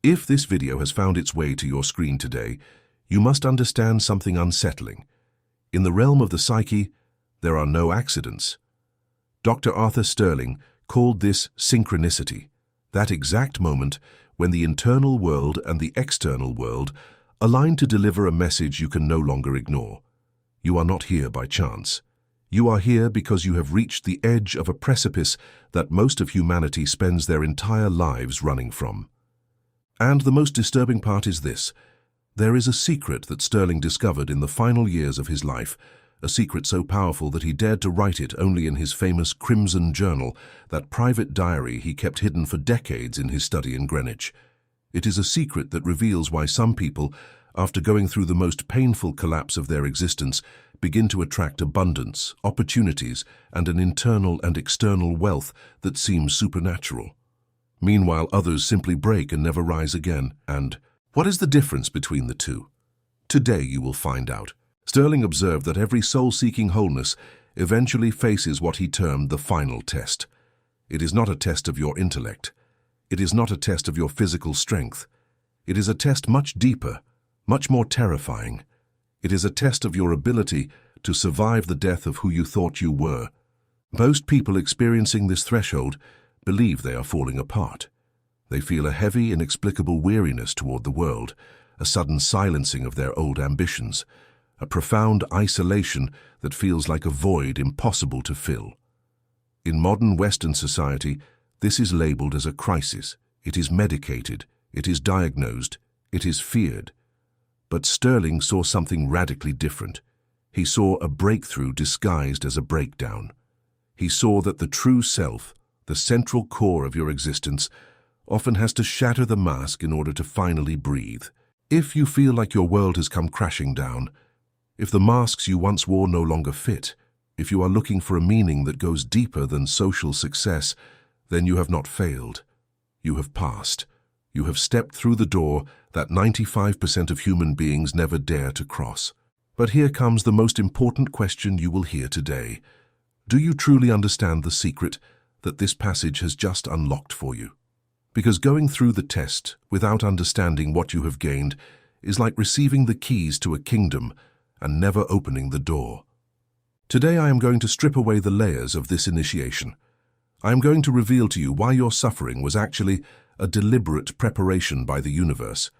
If this video has found its way to your screen today, you must understand something unsettling. In the realm of the psyche, there are no accidents. Dr. Arthur Sterling called this synchronicity, that exact moment when the internal world and the external world align to deliver a message you can no longer ignore. You are not here by chance. You are here because you have reached the edge of a precipice that most of humanity spends their entire lives running from. And the most disturbing part is this. There is a secret that Sterling discovered in the final years of his life, a secret so powerful that he dared to write it only in his famous Crimson Journal, that private diary he kept hidden for decades in his study in Greenwich. It is a secret that reveals why some people, after going through the most painful collapse of their existence, begin to attract abundance, opportunities, and an internal and external wealth that seems supernatural. Meanwhile, others simply break and never rise again. And what is the difference between the two? Today you will find out. Sterling observed that every soul-seeking wholeness eventually faces what he termed the final test. It is not a test of your intellect. It is not a test of your physical strength. It is a test much deeper, much more terrifying. It is a test of your ability to survive the death of who you thought you were. Most people experiencing this threshold believe they are falling apart. They feel a heavy, inexplicable weariness toward the world, a sudden silencing of their old ambitions, a profound isolation that feels like a void impossible to fill. In modern Western society, this is labeled as a crisis. It is medicated, it is diagnosed, it is feared. But Sterling saw something radically different. He saw a breakthrough disguised as a breakdown. He saw that the true self, the central core of your existence, often has to shatter the mask in order to finally breathe. If you feel like your world has come crashing down, if the masks you once wore no longer fit, if you are looking for a meaning that goes deeper than social success, then you have not failed. You have passed. You have stepped through the door that 95% of human beings never dare to cross. But here comes the most important question you will hear today. Do you truly understand the secret that this passage has just unlocked for you? Because going through the test without understanding what you have gained is like receiving the keys to a kingdom and never opening the door. Today I am going to strip away the layers of this initiation. I am going to reveal to you why your suffering was actually a deliberate preparation by the universe.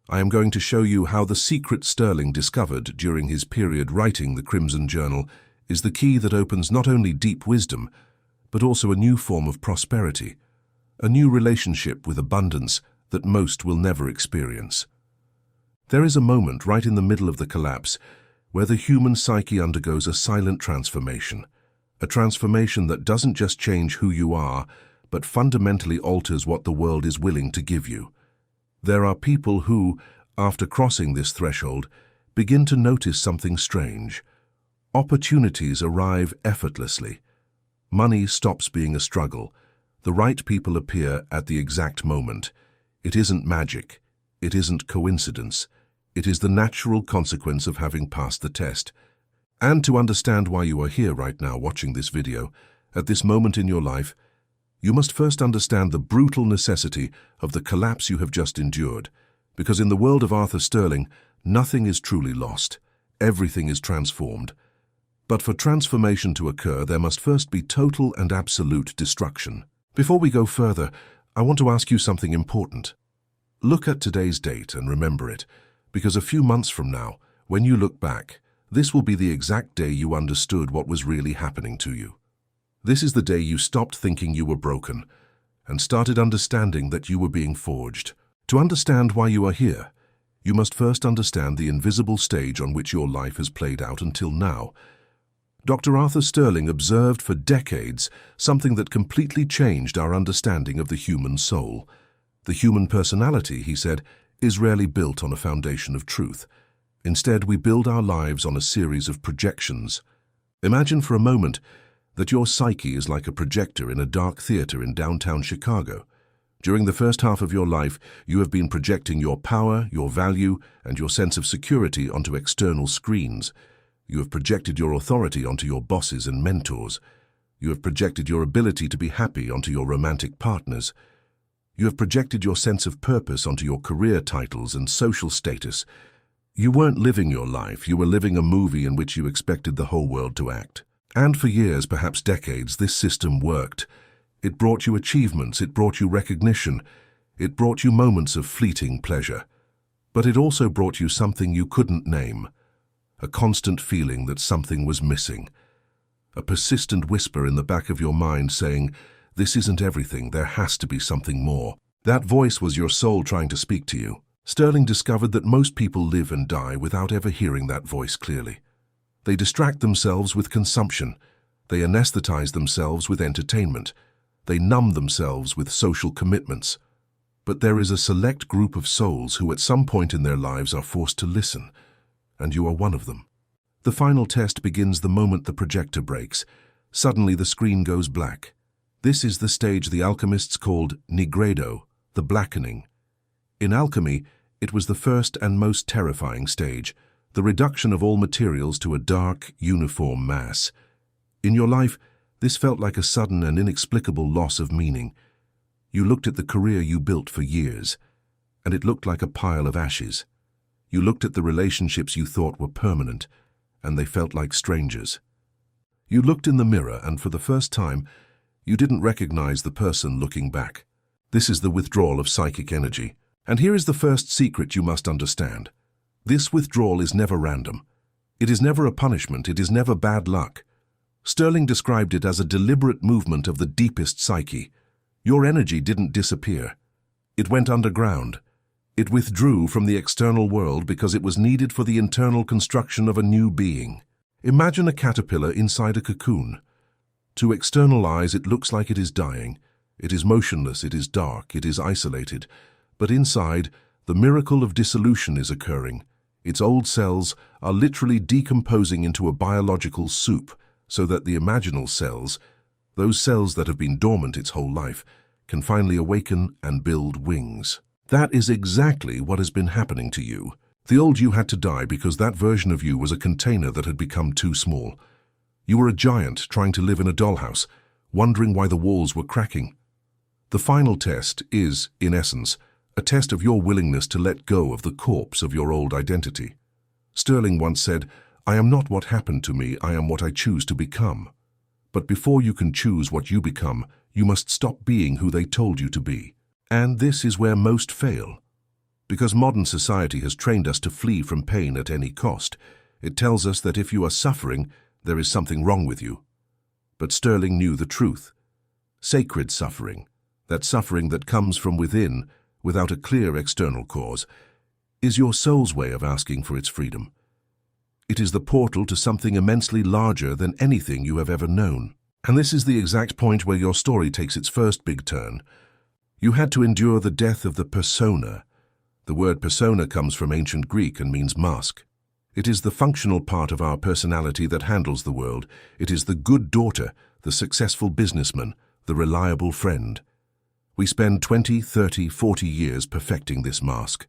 I am going to show you how the secret Sterling discovered during his period writing the Crimson Journal is the key that opens not only deep wisdom, but also a new form of prosperity, a new relationship with abundance that most will never experience. There is a moment right in the middle of the collapse where the human psyche undergoes a silent transformation, a transformation that doesn't just change who you are, but fundamentally alters what the world is willing to give you. There are people who, after crossing this threshold, begin to notice something strange. Opportunities arrive effortlessly. Money stops being a struggle. The right people appear at the exact moment. It isn't magic. It isn't coincidence. It is the natural consequence of having passed the test. And to understand why you are here right now watching this video, at this moment in your life, you must first understand the brutal necessity of the collapse you have just endured. Because in the world of Arthur Sterling, nothing is truly lost. Everything is transformed. But for transformation to occur, there must first be total and absolute destruction. Before we go further, I want to ask you something important. Look at today's date and remember it, because a few months from now, when you look back, this will be the exact day you understood what was really happening to you. This is the day you stopped thinking you were broken and started understanding that you were being forged. To understand why you are here, you must first understand the invisible stage on which your life has played out until now. Dr. Arthur Sterling observed for decades something that completely changed our understanding of the human soul. The human personality, he said, is rarely built on a foundation of truth. Instead, we build our lives on a series of projections. Imagine for a moment that your psyche is like a projector in a dark theater in downtown Chicago. During the first half of your life, you have been projecting your power, your value, and your sense of security onto external screens. You have projected your authority onto your bosses and mentors. You have projected your ability to be happy onto your romantic partners. You have projected your sense of purpose onto your career titles and social status. You weren't living your life, you were living a movie in which you expected the whole world to act. And for years, perhaps decades, this system worked. It brought you achievements, it brought you recognition, it brought you moments of fleeting pleasure. But it also brought you something you couldn't name, a constant feeling that something was missing, a persistent whisper in the back of your mind saying, "This isn't everything, there has to be something more." That voice was your soul trying to speak to you. Sterling discovered that most people live and die without ever hearing that voice clearly. They distract themselves with consumption. They anesthetize themselves with entertainment. They numb themselves with social commitments. But there is a select group of souls who at some point in their lives are forced to listen, and you are one of them. The final test begins the moment the projector breaks. Suddenly the screen goes black. This is the stage the alchemists called nigredo, the blackening. In alchemy, it was the first and most terrifying stage, the reduction of all materials to a dark, uniform mass. In your life, this felt like a sudden and inexplicable loss of meaning. You looked at the career you built for years, and it looked like a pile of ashes. You looked at the relationships you thought were permanent, and they felt like strangers. You looked in the mirror, and for the first time, you didn't recognize the person looking back. This is the withdrawal of psychic energy. And here is the first secret you must understand. This withdrawal is never random. It is never a punishment, it is never bad luck. Sterling described it as a deliberate movement of the deepest psyche. Your energy didn't disappear. It went underground. It withdrew from the external world because it was needed for the internal construction of a new being. Imagine a caterpillar inside a cocoon. To external eyes, it looks like it is dying. It is motionless, it is dark, it is isolated. But inside, the miracle of dissolution is occurring. Its old cells are literally decomposing into a biological soup so that the imaginal cells, those cells that have been dormant its whole life, can finally awaken and build wings. That is exactly what has been happening to you. The old you had to die because that version of you was a container that had become too small. You were a giant trying to live in a dollhouse, wondering why the walls were cracking. The final test is, in essence, a test of your willingness to let go of the corpse of your old identity. Sterling once said, "I am not what happened to me, I am what I choose to become." But before you can choose what you become, you must stop being who they told you to be. And this is where most fail. Because modern society has trained us to flee from pain at any cost, it tells us that if you are suffering, there is something wrong with you. But Sterling knew the truth. Sacred suffering, that suffering that comes from within, without a clear external cause, is your soul's way of asking for its freedom. It is the portal to something immensely larger than anything you have ever known. And this is the exact point where your story takes its first big turn. You had to endure the death of the persona. The word persona comes from ancient Greek and means mask. It is the functional part of our personality that handles the world. It is the good daughter, the successful businessman, the reliable friend. We spend 20, 30, 40 years perfecting this mask.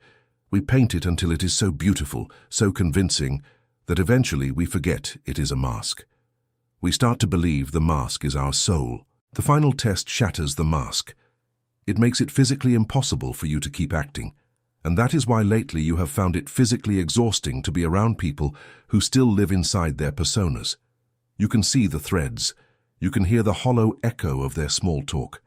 We paint it until it is so beautiful, so convincing, that eventually we forget it is a mask. We start to believe the mask is our soul. The final test shatters the mask. It makes it physically impossible for you to keep acting. And that is why lately you have found it physically exhausting to be around people who still live inside their personas. You can see the threads. You can hear the hollow echo of their small talk.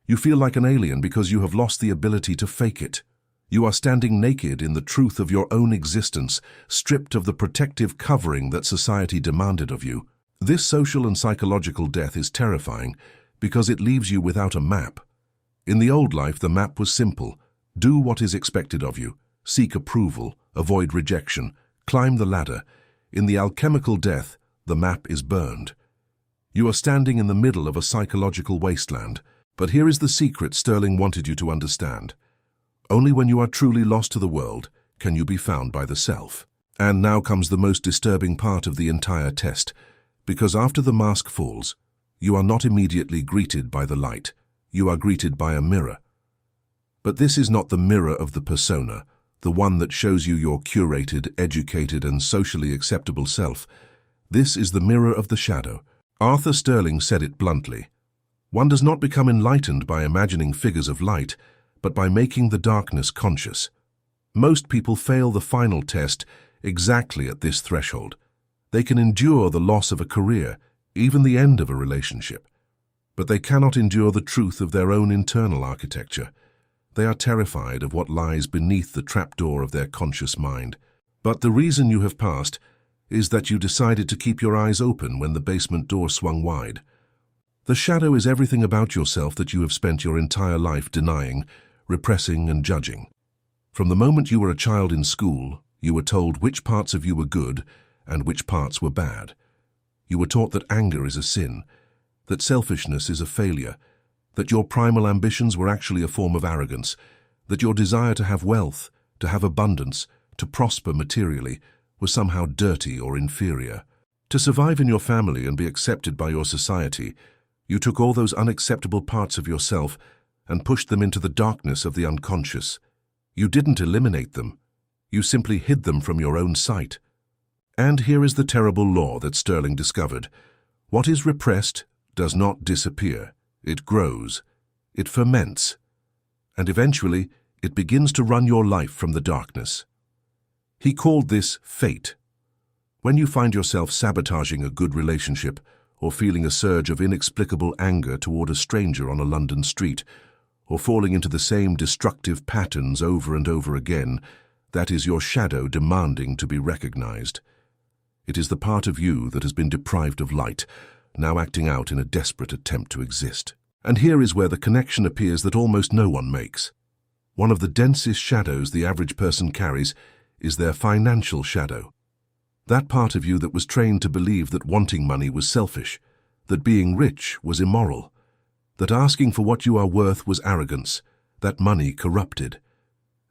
You feel like an alien because you have lost the ability to fake it. You are standing naked in the truth of your own existence, stripped of the protective covering that society demanded of you. This social and psychological death is terrifying because it leaves you without a map. In the old life, the map was simple. Do what is expected of you. Seek approval. Avoid rejection. Climb the ladder. In the alchemical death, the map is burned. You are standing in the middle of a psychological wasteland. But here is the secret Sterling wanted you to understand. Only when you are truly lost to the world can you be found by the self. And now comes the most disturbing part of the entire test, because after the mask falls, you are not immediately greeted by the light. You are greeted by a mirror. But this is not the mirror of the persona, the one that shows you your curated, educated, and socially acceptable self. This is the mirror of the shadow. Arthur Sterling said it bluntly. One does not become enlightened by imagining figures of light. but by making the darkness conscious. Most people fail the final test exactly at this threshold. They can endure the loss of a career, even the end of a relationship, but they cannot endure the truth of their own internal architecture. They are terrified of what lies beneath the trapdoor of their conscious mind. But the reason you have passed is that you decided to keep your eyes open when the basement door swung wide. The shadow is everything about yourself that you have spent your entire life denying, repressing, and judging. From the moment you were a child in school, you were told which parts of you were good and which parts were bad. You were taught that anger is a sin, that selfishness is a failure, that your primal ambitions were actually a form of arrogance, that your desire to have wealth, to have abundance, to prosper materially, was somehow dirty or inferior. To survive in your family and be accepted by your society, you took all those unacceptable parts of yourself and pushed them into the darkness of the unconscious. You didn't eliminate them. You simply hid them from your own sight. And here is the terrible law that Sterling discovered. What is repressed does not disappear. It grows. It ferments. And eventually, it begins to run your life from the darkness. He called this fate. When you find yourself sabotaging a good relationship or feeling a surge of inexplicable anger toward a stranger on a London street, or falling into the same destructive patterns over and over again, that is your shadow demanding to be recognized. It is the part of you that has been deprived of light, now acting out in a desperate attempt to exist. And here is where the connection appears that almost no one makes. One of the densest shadows the average person carries is their financial shadow. That part of you that was trained to believe that wanting money was selfish, that being rich was immoral, that asking for what you are worth was arrogance, that money corrupted.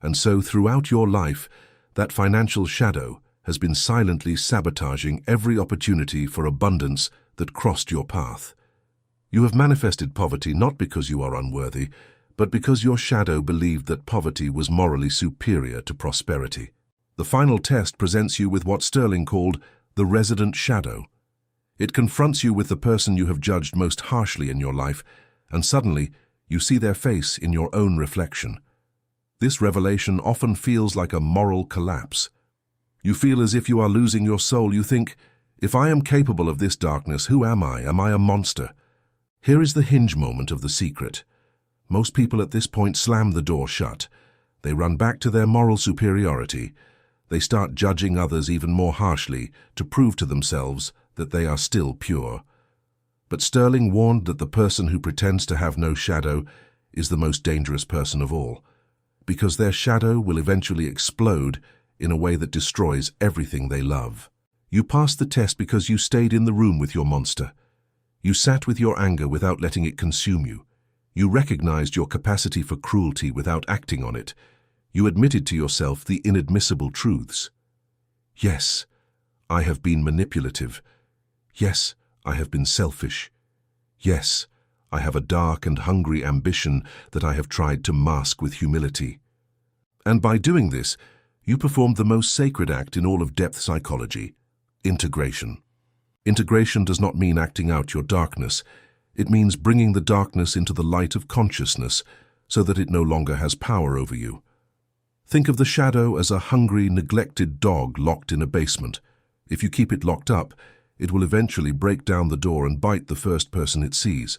And so throughout your life, that financial shadow has been silently sabotaging every opportunity for abundance that crossed your path. You have manifested poverty not because you are unworthy, but because your shadow believed that poverty was morally superior to prosperity. The final test presents you with what Sterling called the resident shadow. It confronts you with the person you have judged most harshly in your life, and suddenly you see their face in your own reflection. This revelation often feels like a moral collapse. You feel as if you are losing your soul. You think, if I am capable of this darkness, who am I? Am I a monster? Here is the hinge moment of the secret. Most people at this point slam the door shut. They run back to their moral superiority. They start judging others even more harshly to prove to themselves that they are still pure. But Sterling warned that the person who pretends to have no shadow is the most dangerous person of all, because their shadow will eventually explode in a way that destroys everything they love. You passed the test because you stayed in the room with your monster. You sat with your anger without letting it consume you. You recognized your capacity for cruelty without acting on it. You admitted to yourself the inadmissible truths. Yes, I have been manipulative. Yes, I have been selfish. Yes, I have a dark and hungry ambition that I have tried to mask with humility. And by doing this, you performed the most sacred act in all of depth psychology, integration. Integration does not mean acting out your darkness. It means bringing the darkness into the light of consciousness so that it no longer has power over you. Think of the shadow as a hungry, neglected dog locked in a basement. If you keep it locked up, it will eventually break down the door and bite the first person it sees.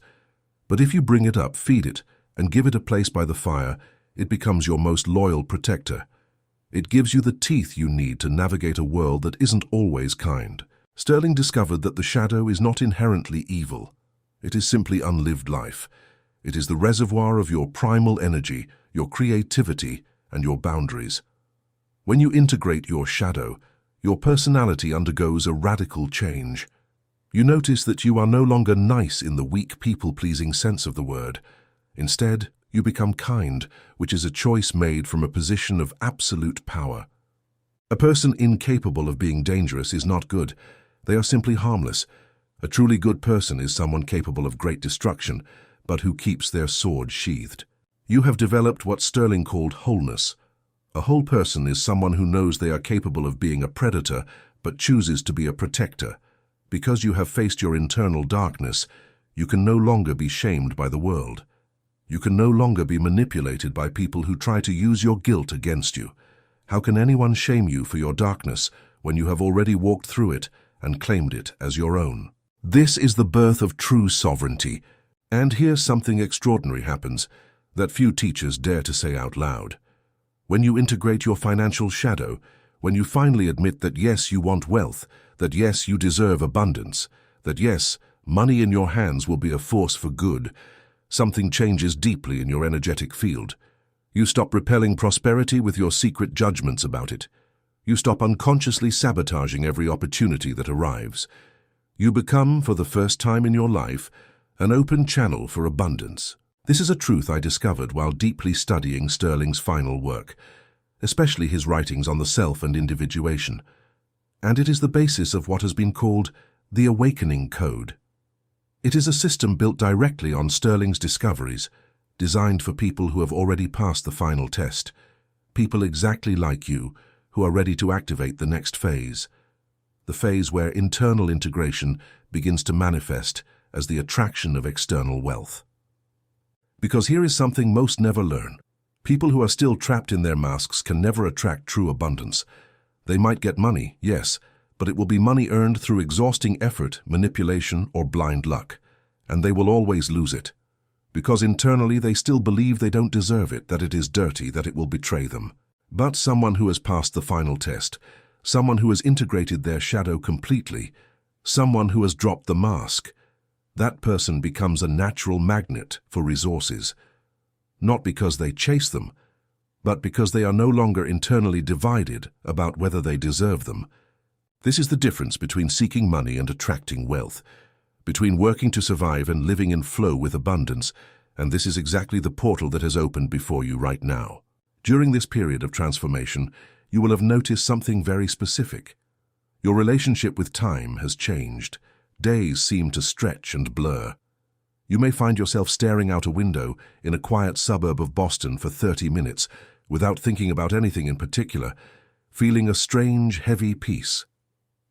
But if you bring it up, feed it, and give it a place by the fire, it becomes your most loyal protector. It gives you the teeth you need to navigate a world that isn't always kind. Sterling discovered that the shadow is not inherently evil. It is simply unlived life. It is the reservoir of your primal energy, your creativity, and your boundaries. When you integrate your shadow, your personality undergoes a radical change. You notice that you are no longer nice in the weak people-pleasing sense of the word. Instead, you become kind, which is a choice made from a position of absolute power. A person incapable of being dangerous is not good. They are simply harmless. A truly good person is someone capable of great destruction, but who keeps their sword sheathed. You have developed what Sterling called wholeness. A whole person is someone who knows they are capable of being a predator, but chooses to be a protector. Because you have faced your internal darkness, you can no longer be shamed by the world. You can no longer be manipulated by people who try to use your guilt against you. How can anyone shame you for your darkness when you have already walked through it and claimed it as your own? This is the birth of true sovereignty. And here something extraordinary happens that few teachers dare to say out loud. When you integrate your financial shadow, when you finally admit that yes, you want wealth, that yes, you deserve abundance, that yes, money in your hands will be a force for good, something changes deeply in your energetic field. You stop repelling prosperity with your secret judgments about it. You stop unconsciously sabotaging every opportunity that arrives. You become, for the first time in your life, an open channel for abundance. This is a truth I discovered while deeply studying Sterling's final work, especially his writings on the self and individuation. And it is the basis of what has been called the Awakening Code. It is a system built directly on Sterling's discoveries, designed for people who have already passed the final test, people exactly like you who are ready to activate the next phase, the phase where internal integration begins to manifest as the attraction of external wealth. Because here is something most never learn. People who are still trapped in their masks can never attract true abundance. They might get money, yes, but it will be money earned through exhausting effort, manipulation, or blind luck, and they will always lose it. Because internally they still believe they don't deserve it, that it is dirty, that it will betray them. But someone who has passed the final test, someone who has integrated their shadow completely, someone who has dropped the mask, that person becomes a natural magnet for resources. Not because they chase them, but because they are no longer internally divided about whether they deserve them. This is the difference between seeking money and attracting wealth, between working to survive and living in flow with abundance, and this is exactly the portal that has opened before you right now. During this period of transformation, you will have noticed something very specific. Your relationship with time has changed. Days seem to stretch and blur. You may find yourself staring out a window in a quiet suburb of Boston for 30 minutes without thinking about anything in particular, feeling a strange, heavy peace.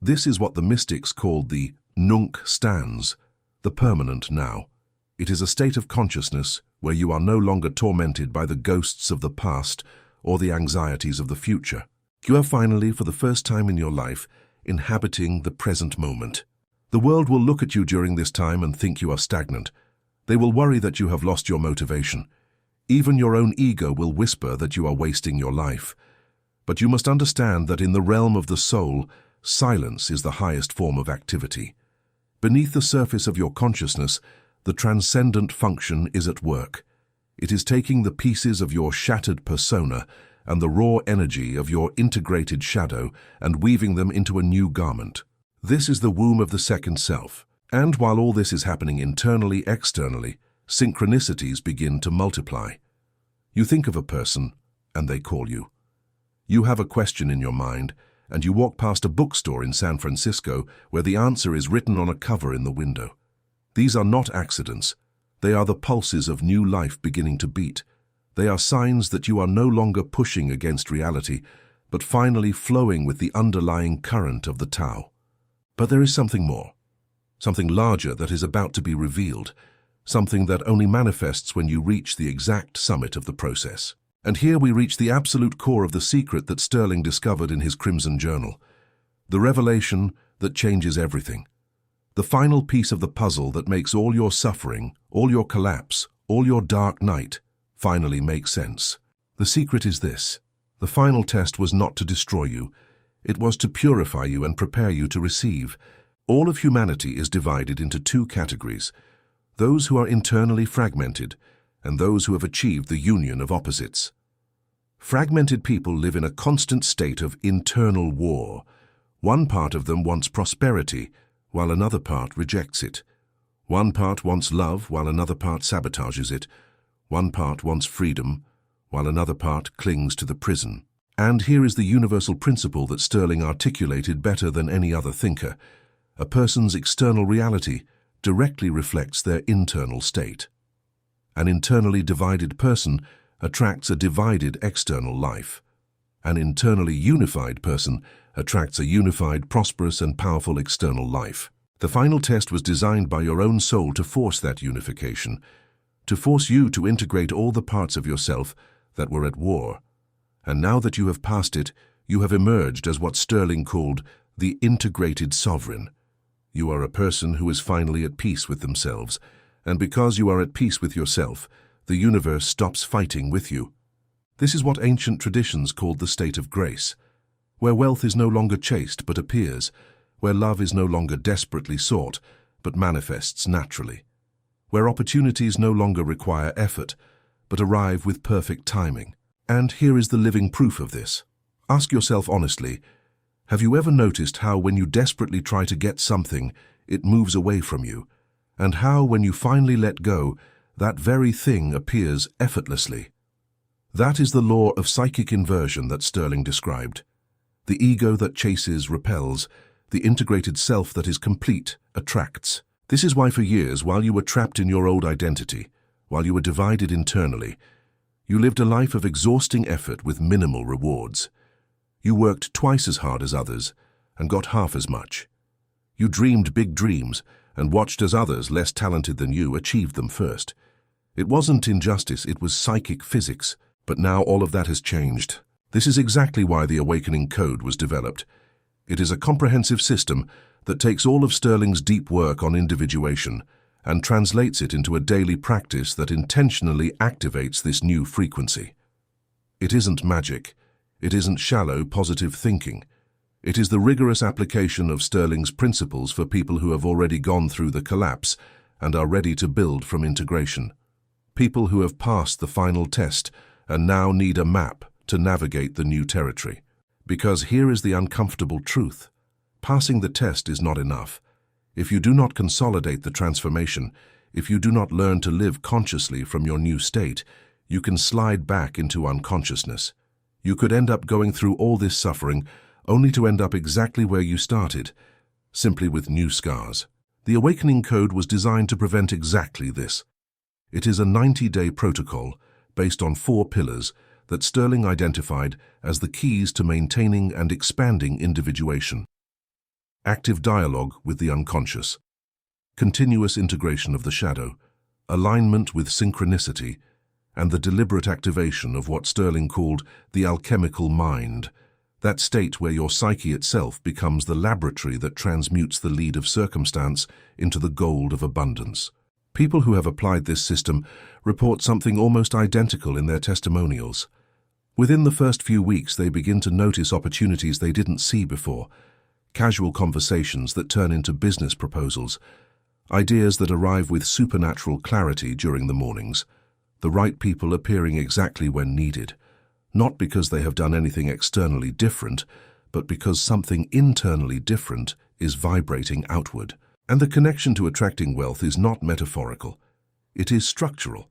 This is what the mystics called the Nunc stans, the permanent now. It is a state of consciousness where you are no longer tormented by the ghosts of the past or the anxieties of the future. You are finally, for the first time in your life, inhabiting the present moment. The world will look at you during this time and think you are stagnant. They will worry that you have lost your motivation. Even your own ego will whisper that you are wasting your life. But you must understand that in the realm of the soul, silence is the highest form of activity. Beneath the surface of your consciousness, the transcendent function is at work. It is taking the pieces of your shattered persona and the raw energy of your integrated shadow and weaving them into a new garment. This is the womb of the second self. And while all this is happening internally, externally, synchronicities begin to multiply. You think of a person, and they call you. You have a question in your mind, and you walk past a bookstore in San Francisco where the answer is written on a cover in the window. These are not accidents. They are the pulses of new life beginning to beat. They are signs that you are no longer pushing against reality, but finally flowing with the underlying current of the Tao. But there is something more, something larger that is about to be revealed, something that only manifests when you reach the exact summit of the process. And here we reach the absolute core of the secret that Sterling discovered in his Crimson Journal, the revelation that changes everything, the final piece of the puzzle that makes all your suffering, all your collapse, all your dark night finally make sense. The secret is this: the final test was not to destroy you, it was to purify you and prepare you to receive. All of humanity is divided into two categories: those who are internally fragmented and those who have achieved the union of opposites. Fragmented people live in a constant state of internal war. One part of them wants prosperity, while another part rejects it. One part wants love, while another part sabotages it. One part wants freedom, while another part clings to the prison. And here is the universal principle that Sterling articulated better than any other thinker. A person's external reality directly reflects their internal state. An internally divided person attracts a divided external life. An internally unified person attracts a unified, prosperous, and powerful external life. The final test was designed by your own soul to force that unification. to force you to integrate all the parts of yourself that were at war. And now that you have passed it, you have emerged as what Sterling called the integrated sovereign. You are a person who is finally at peace with themselves, and because you are at peace with yourself, the universe stops fighting with you. This is what ancient traditions called the state of grace, where wealth is no longer chased but appears, where love is no longer desperately sought but manifests naturally, where opportunities no longer require effort but arrive with perfect timing. And here is the living proof of this. Ask yourself honestly, have you ever noticed how when you desperately try to get something, it moves away from you, and how when you finally let go, that very thing appears effortlessly? That is the law of psychic inversion that Sterling described. The ego that chases repels, the integrated self that is complete attracts. This is why for years, while you were trapped in your old identity, while you were divided internally, you lived a life of exhausting effort with minimal rewards. You worked twice as hard as others and got half as much. You dreamed big dreams and watched as others, less talented than you, achieved them first. It wasn't injustice, it was psychic physics. But now all of that has changed. This is exactly why the Awakening Code was developed. It is a comprehensive system that takes all of Sterling's deep work on individuation and translates it into a daily practice that intentionally activates this new frequency. It isn't magic. It isn't shallow, positive thinking. It is the rigorous application of Sterling's principles for people who have already gone through the collapse and are ready to build from integration. People who have passed the final test and now need a map to navigate the new territory. Because here is the uncomfortable truth. Passing the test is not enough. If you do not consolidate the transformation, if you do not learn to live consciously from your new state, you can slide back into unconsciousness. You could end up going through all this suffering only to end up exactly where you started, simply with new scars. The Awakening Code was designed to prevent exactly this. It is a 90-day protocol based on 4 pillars that Sterling identified as the keys to maintaining and expanding individuation. Active dialogue with the unconscious, continuous integration of the shadow, alignment with synchronicity, and the deliberate activation of what Sterling called the alchemical mind, that state where your psyche itself becomes the laboratory that transmutes the lead of circumstance into the gold of abundance. People who have applied this system report something almost identical in their testimonials. Within the first few weeks, they begin to notice opportunities they didn't see before, casual conversations that turn into business proposals, ideas that arrive with supernatural clarity during the mornings, the right people appearing exactly when needed, not because they have done anything externally different, but because something internally different is vibrating outward. And the connection to attracting wealth is not metaphorical. It is structural.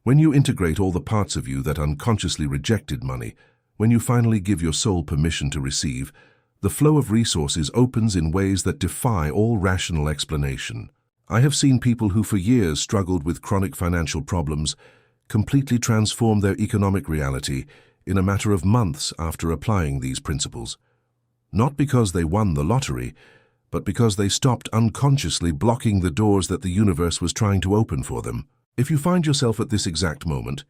When you integrate all the parts of you that unconsciously rejected money, when you finally give your soul permission to receive, the flow of resources opens in ways that defy all rational explanation. I have seen people who for years struggled with chronic financial problems completely transform their economic reality in a matter of months after applying these principles. Not because they won the lottery, but because they stopped unconsciously blocking the doors that the universe was trying to open for them. If you find yourself at this exact moment,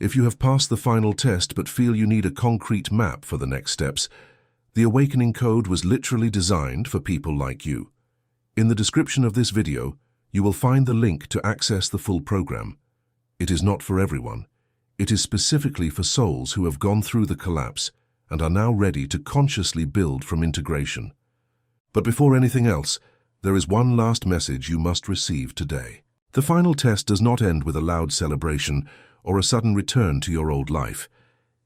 if you have passed the final test but feel you need a concrete map for the next steps, the Awakening Code was literally designed for people like you. In the description of this video, you will find the link to access the full program. It is not for everyone. It is specifically for souls who have gone through the collapse and are now ready to consciously build from integration. But before anything else, there is one last message you must receive today. The final test does not end with a loud celebration or a sudden return to your old life.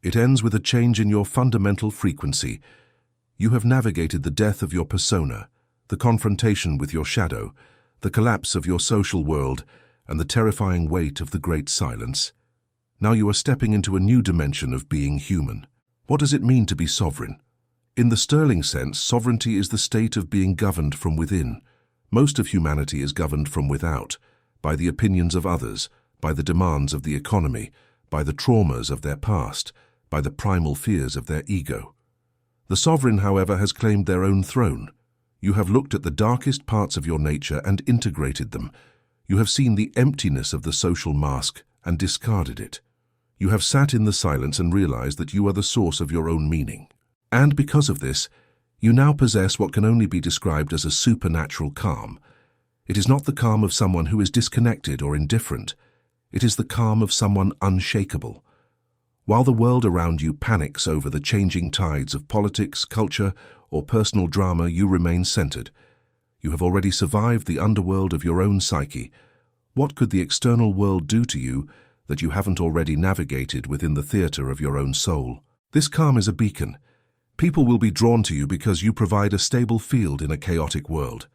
It ends with a change in your fundamental frequency. You have navigated the death of your persona, the confrontation with your shadow, the collapse of your social world, and the terrifying weight of the great silence. Now you are stepping into a new dimension of being human. What does it mean to be sovereign? In the Sterling sense, sovereignty is the state of being governed from within. Most of humanity is governed from without, by the opinions of others, by the demands of the economy, by the traumas of their past, by the primal fears of their ego. The sovereign, however, has claimed their own throne. You have looked at the darkest parts of your nature and integrated them. You have seen the emptiness of the social mask and discarded it. You have sat in the silence and realized that you are the source of your own meaning. And because of this, you now possess what can only be described as a supernatural calm. It is not the calm of someone who is disconnected or indifferent. It is the calm of someone unshakable. While the world around you panics over the changing tides of politics, culture, or personal drama, you remain centered. You have already survived the underworld of your own psyche. What could the external world do to you that you haven't already navigated within the theater of your own soul? This calm is a beacon. People will be drawn to you because you provide a stable field in a chaotic world.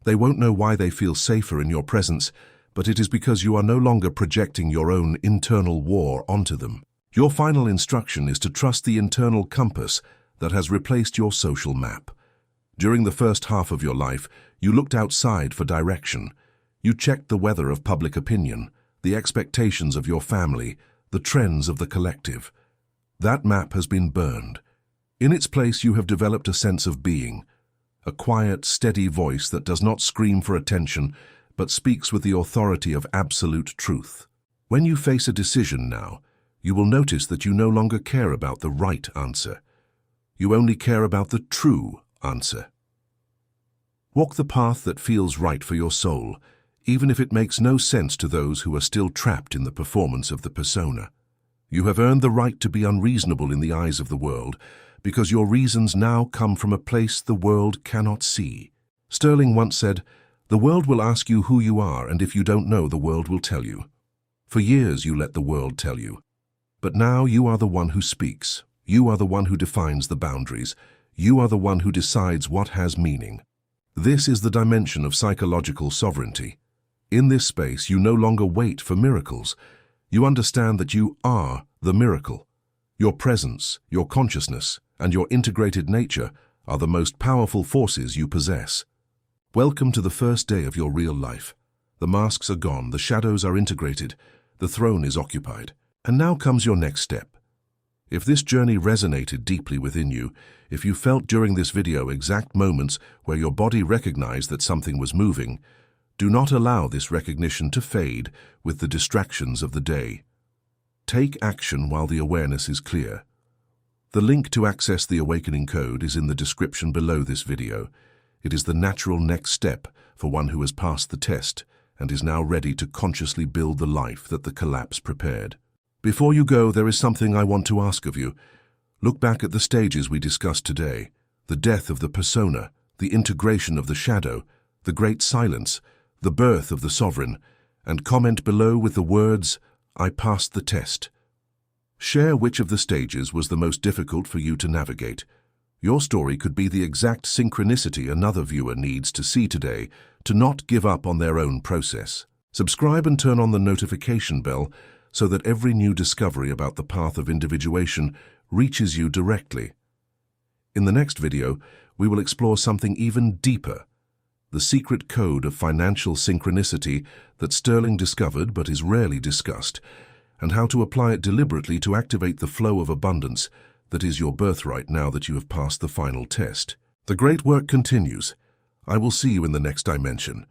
They won't know why they feel safer in your presence, but it is because you are no longer projecting your own internal war onto them. Your final instruction is to trust the internal compass that has replaced your social map. During the first half of your life, you looked outside for direction. You checked the weather of public opinion, the expectations of your family, the trends of the collective. That map has been burned. In its place, you have developed a sense of being, a quiet, steady voice that does not scream for attention, but speaks with the authority of absolute truth. When you face a decision now, you will notice that you no longer care about the right answer. You only care about the true answer. Walk the path that feels right for your soul, even if it makes no sense to those who are still trapped in the performance of the persona. You have earned the right to be unreasonable in the eyes of the world, because your reasons now come from a place the world cannot see. Sterling once said, "The world will ask you who you are, and if you don't know, the world will tell you." For years you let the world tell you. But now you are the one who speaks. You are the one who defines the boundaries. You are the one who decides what has meaning. This is the dimension of psychological sovereignty. In this space, you no longer wait for miracles. You understand that you are the miracle. Your presence, your consciousness, and your integrated nature are the most powerful forces you possess. Welcome to the first day of your real life. The masks are gone, the shadows are integrated, the throne is occupied. And now comes your next step. If this journey resonated deeply within you, if you felt during this video exact moments where your body recognized that something was moving, do not allow this recognition to fade with the distractions of the day. Take action while the awareness is clear. The link to access the awakening code is in the description below this video. It is the natural next step for one who has passed the test and is now ready to consciously build the life that the collapse prepared. Before you go, there is something I want to ask of you. Look back at the stages we discussed today, the death of the persona, the integration of the shadow, the great silence, the birth of the sovereign, and comment below with the words, "I passed the test." Share which of the stages was the most difficult for you to navigate. Your story could be the exact synchronicity another viewer needs to see today to not give up on their own process. Subscribe and turn on the notification bell so that every new discovery about the path of individuation reaches you directly. In the next video, we will explore something even deeper, the secret code of financial synchronicity that Sterling discovered but is rarely discussed, and how to apply it deliberately to activate the flow of abundance that is your birthright now that you have passed the final test. The great work continues. I will see you in the next dimension.